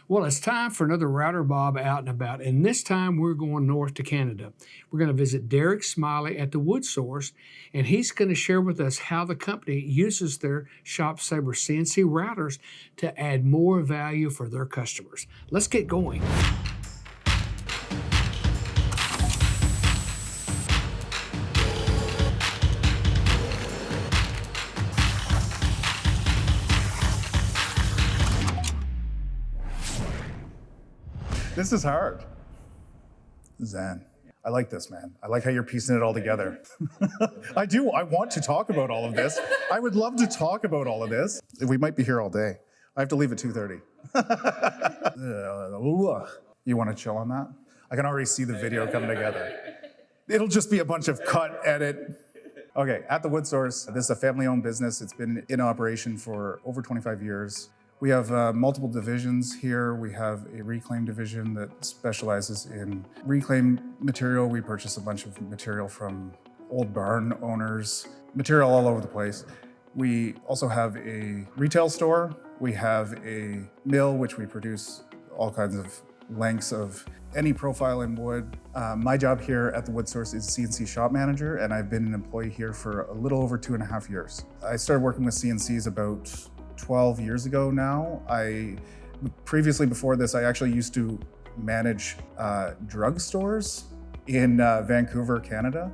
Well, it's time for another Routerbob out and about, and this time we're going north to Canada. We're going to visit Derrick Smiley at the WoodSource, and he's going to share with us how the company uses their ShopSabre CNC routers to add more value for their customers. Let's get going. This is hard. Zen. I like this, man. I like how you're piecing it all together. I do. I want to talk about all of this. I would love to talk about all of this. We might be here all day. I have to leave at 2:30. You want to chill on that? I can already see the video coming together. It'll just be a bunch of cut, edit. Okay, at the WoodSource, this is a family-owned business. It's been in operation for over 25 years. We have multiple divisions here. We have a reclaim division that specializes in reclaimed material. We purchase a bunch of material from old barn owners, material all over the place. We also have a retail store. We have a mill, which we produce all kinds of lengths of any profile in wood. My job here at the WoodSource is CNC shop manager, and I've been an employee here for a little over 2.5 years. I started working with CNCs about 12 years ago now. Previously before this, I actually used to manage drugstores in Vancouver, Canada.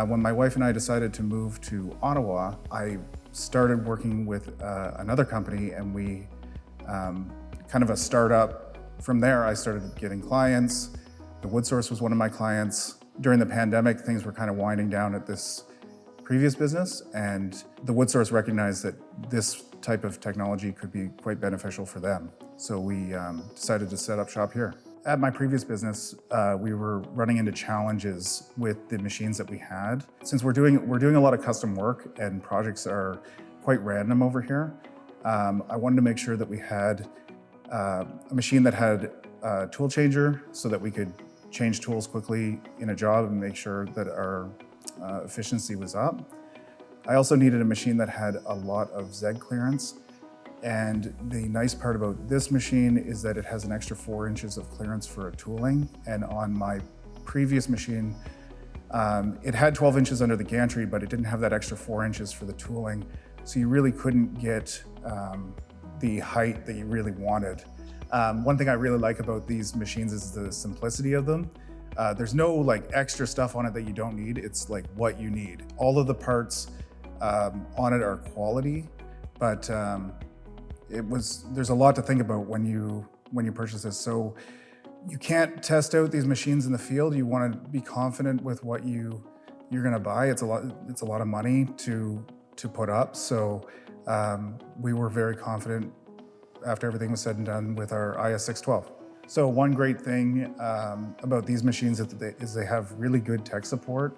When my wife and I decided to move to Ottawa, I started working with another company, and we kind of a startup. From there, I started getting clients. The WoodSource was one of my clients. During the pandemic, things were kind of winding down at this previous business, and the WoodSource recognized that this type of technology could be quite beneficial for them. So we decided to set up shop here. At my previous business, we were running into challenges with the machines that we had. Since we're doing a lot of custom work and projects are quite random over here, I wanted to make sure that we had a machine that had a tool changer so that we could change tools quickly in a job and make sure that our efficiency was up. I also needed a machine that had a lot of Z clearance. And the nice part about this machine is that it has an extra 4 inches of clearance for a tooling. And on my previous machine, it had 12 inches under the gantry, but it didn't have that extra 4 inches for the tooling. So you really couldn't get the height that you really wanted. One thing I really like about these machines is the simplicity of them. There's no like extra stuff on it that you don't need. It's like what you need. All of the parts on it are quality, but there's a lot to think about when you purchase this. So you can't test out these machines in the field. You want to be confident with what you're going to buy. It's a lot of money to put up. So we were very confident after everything was said and done with our IS612. So one great thing about these machines is they have really good tech support.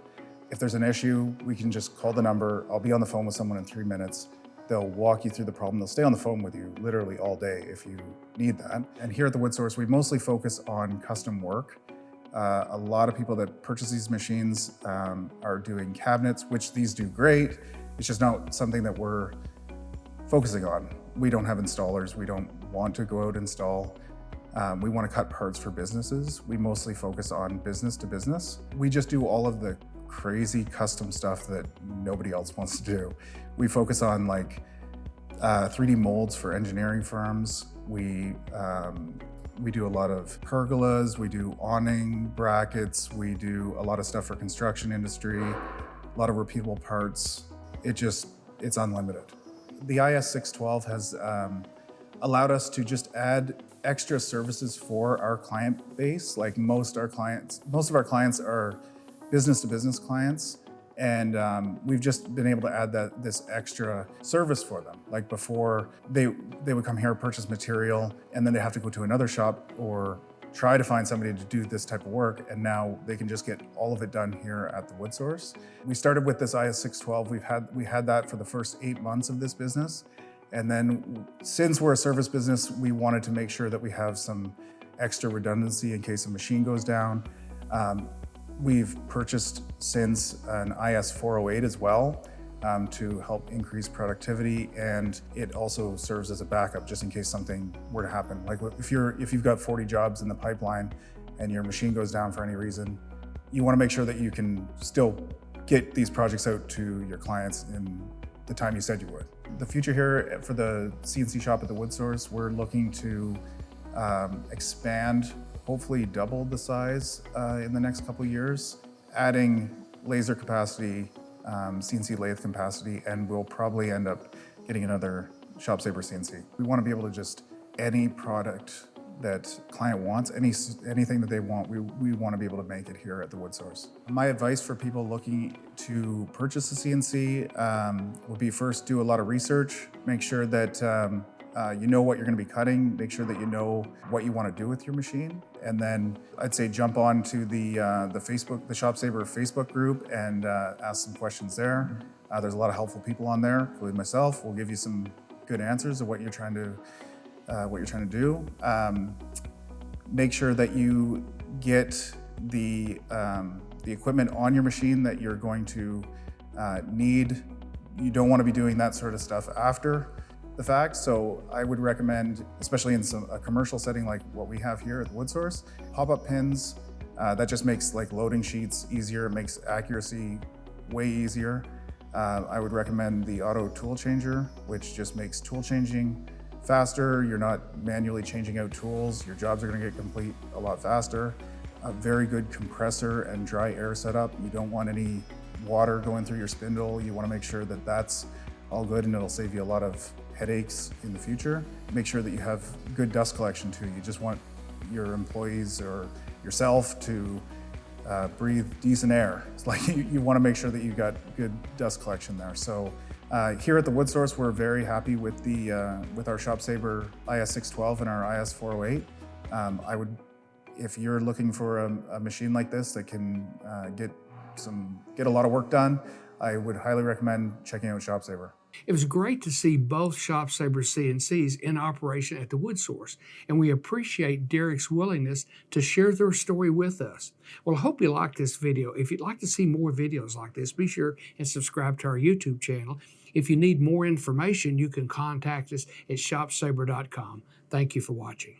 If there's an issue, we can just call the number. I'll be on the phone with someone in 3 minutes. They'll walk you through the problem. They'll stay on the phone with you literally all day if you need that. And here at the WoodSource, we mostly focus on custom work. A lot of people that purchase these machines are doing cabinets, which these do great. It's just not something that we're focusing on. We don't have installers. We don't want to go out and install. We want to cut parts for businesses. We mostly focus on business to business. We just do all of the crazy custom stuff that nobody else wants to do. We focus on like 3D molds for engineering firms. We do a lot of pergolas. We do awning brackets. We do a lot of stuff for construction industry, a lot of repeatable parts. It's unlimited. The IS612 has allowed us to just add extra services for our client base. Like most of our clients are business-to-business clients, and we've just been able to add this extra service for them. Like before, they would come here, purchase material, and then they have to go to another shop or try to find somebody to do this type of work, and now they can just get all of it done here at the WoodSource. We started with this IS612. We had that for the first 8 months of this business, and then since we're a service business, we wanted to make sure that we have some extra redundancy in case a machine goes down. We've purchased since an IS408 as well. to help increase productivity, and it also serves as a backup just in case something were to happen. Like if you've got 40 jobs in the pipeline and your machine goes down for any reason, you want to make sure that you can still get these projects out to your clients in the time you said you would. The future here for the CNC shop at the WoodSource, we're looking to expand, hopefully double the size in the next couple of years, adding laser capacity, CNC lathe capacity, and we'll probably end up getting another ShopSabre CNC. We want to be able to just, any product that client wants, anything that they want, we want to be able to make it here at the WoodSource. My advice for people looking to purchase a CNC would be first do a lot of research, make sure that you know what you're going to be cutting, make sure that you know what you want to do with your machine, and then I'd say jump on to the ShopSabre Facebook group and ask some questions there. There's a lot of helpful people on there, including myself. We'll give you some good answers of what you're trying to do. Make sure that you get the equipment on your machine that you're going to need. You don't want to be doing that sort of stuff after the fact. So I would recommend, especially in a commercial setting like what we have here at the WoodSource, pop-up pins. That just makes like loading sheets easier. It makes accuracy way easier. I would recommend the auto tool changer, which just makes tool changing faster. You're not manually changing out tools. Your jobs are going to get complete a lot faster. A very good compressor and dry air setup. You don't want any water going through your spindle. You want to make sure that that's all good, and it'll save you a lot of headaches in the future. Make sure that you have good dust collection too. You just want your employees or yourself to breathe decent air. It's like you want to make sure that you've got good dust collection there. So here at the WoodSource, we're very happy with our ShopSabre IS612 and our IS408. If you're looking for a machine like this that can get a lot of work done, I would highly recommend checking out ShopSabre. It was great to see both ShopSabre CNCs in operation at the WoodSource, and we appreciate Derrick's willingness to share their story with us. Well, I hope you liked this video. If you'd like to see more videos like this, be sure and subscribe to our YouTube channel. If you need more information, you can contact us at shopsabre.com. Thank you for watching.